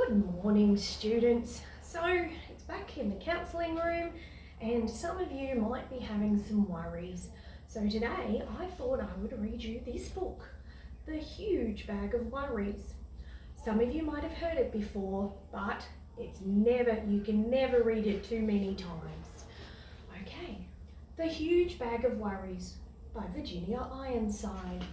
Good morning, students. So it's back in the counselling room and some of you might be having some worries. So today I thought I would read you this book, The Huge Bag of Worries. Some of you might have heard it before, but you can never read it too many times. Okay, The Huge Bag of Worries by Virginia Ironside.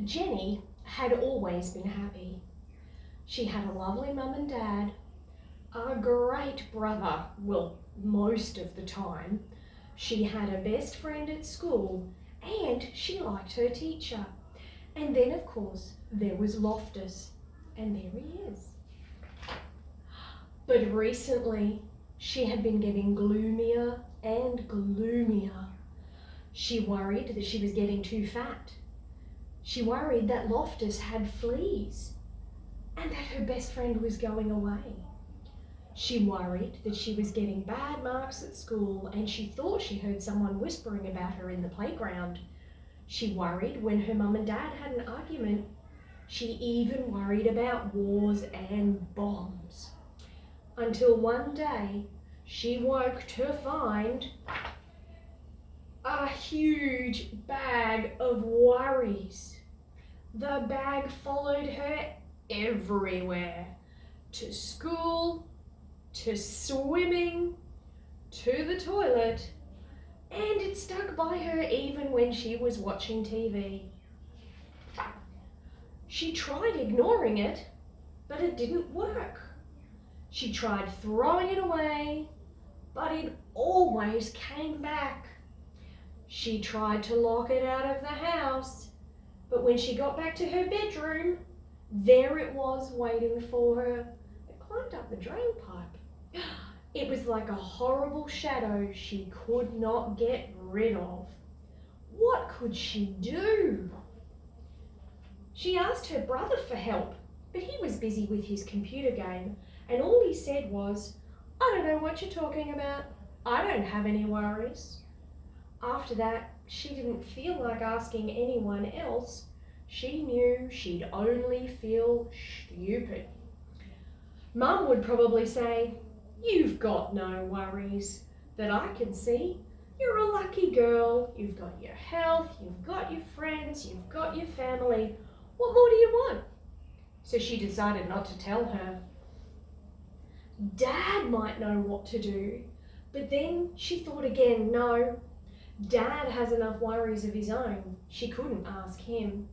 Jenny had always been happy. She had a lovely mum and dad, a great brother, well, most of the time. She had a best friend at school and she liked her teacher. And then, of course, there was Loftus, and there he is. But recently, she had been getting gloomier and gloomier. She worried that she was getting too fat. She worried that Loftus had fleas and that her best friend was going away. She worried that she was getting bad marks at school and she thought she heard someone whispering about her in the playground. She worried when her mum and dad had an argument. She even worried about wars and bombs. Until one day, she woke to find a huge bag of worries. The bag followed her everywhere, to school, to swimming, to the toilet, and it stuck by her even when she was watching TV. She tried ignoring it, but it didn't work. She tried throwing it away, but it always came back. She tried to lock it out of the house, but when she got back to her bedroom, there it was waiting for her. It climbed up the drain pipe. It was like a horrible shadow she could not get rid of. What could she do? She asked her brother for help, but he was busy with his computer game, and all he said was, "I don't know what you're talking about. I don't have any worries." After that, she didn't feel like asking anyone else. She knew she'd only feel stupid. Mum would probably say, "You've got no worries that I can see. You're a lucky girl. You've got your health, you've got your friends, you've got your family. What more do you want?" So she decided not to tell her. Dad might know what to do, but then she thought again, no, Dad has enough worries of his own. She couldn't ask him.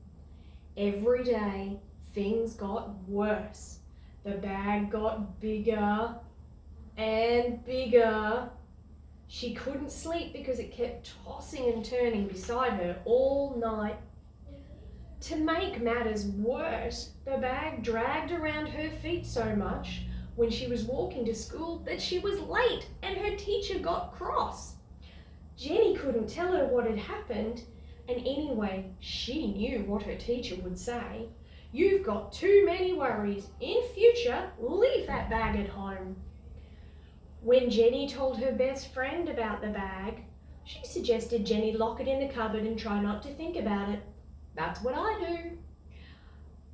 Every day, things got worse. The bag got bigger and bigger. She couldn't sleep because it kept tossing and turning beside her all night. To make matters worse, the bag dragged around her feet so much when she was walking to school that she was late and her teacher got cross. Jenny couldn't tell her what had happened, and anyway, she knew what her teacher would say. "You've got too many worries. In future, leave that bag at home." When Jenny told her best friend about the bag, she suggested Jenny lock it in the cupboard and try not to think about it. That's what I do.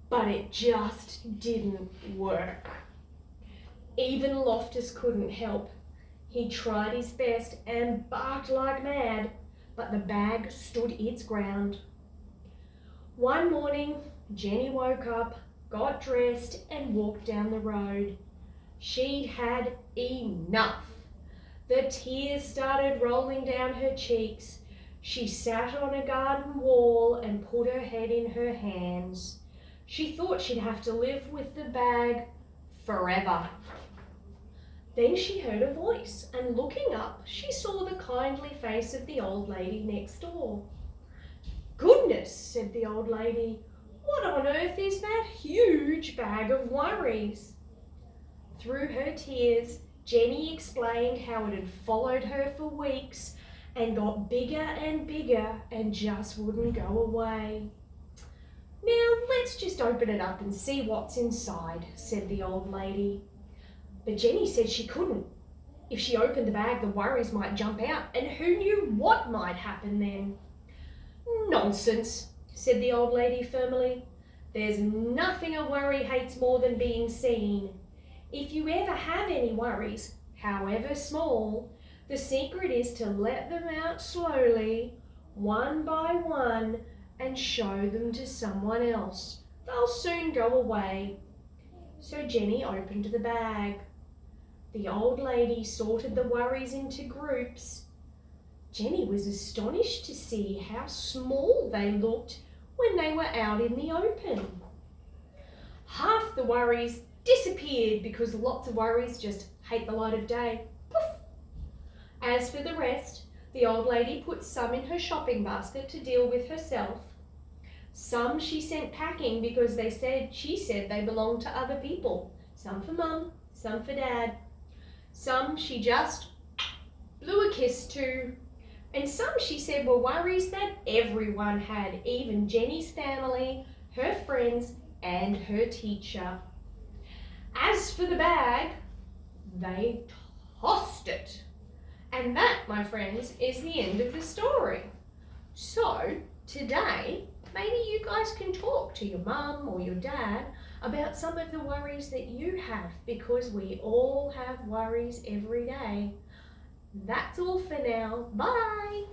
But it just didn't work. Even Loftus couldn't help. He tried his best and barked like mad, but the bag stood its ground. One morning, Jenny woke up, got dressed, and walked down the road. She'd had enough. The tears started rolling down her cheeks. She sat on a garden wall and put her head in her hands. She thought she'd have to live with the bag forever. Then she heard a voice, and looking up, she saw the kindly face of the old lady next door. "Goodness," said the old lady, "what on earth is that huge bag of worries?" Through her tears, Jenny explained how it had followed her for weeks and got bigger and bigger and just wouldn't go away. "Now let's just open it up and see what's inside," said the old lady. But Jenny said she couldn't. If she opened the bag, the worries might jump out, and who knew what might happen then. Nonsense, said the old lady firmly. There's nothing a worry hates more than being seen. If you ever have any worries, however small, the secret is to let them out slowly, one by one, and show them to someone else. They'll soon go away. So Jenny opened the bag. The old lady sorted the worries into groups. Jenny was astonished to see how small they looked when they were out in the open. Half the worries disappeared because lots of worries just hate the light of day. Poof! As for the rest, the old lady put some in her shopping basket to deal with herself. Some she sent packing because she said they belonged to other people. Some for Mum, some for Dad. Some she just blew a kiss to. And some she said were worries that everyone had, even Jenny's family, her friends, and her teacher. As for the bag, they tossed it. And that, my friends, is the end of the story. So, today, maybe you guys can talk to your mum or your dad about some of the worries that you have, because we all have worries every day. That's all for now. Bye!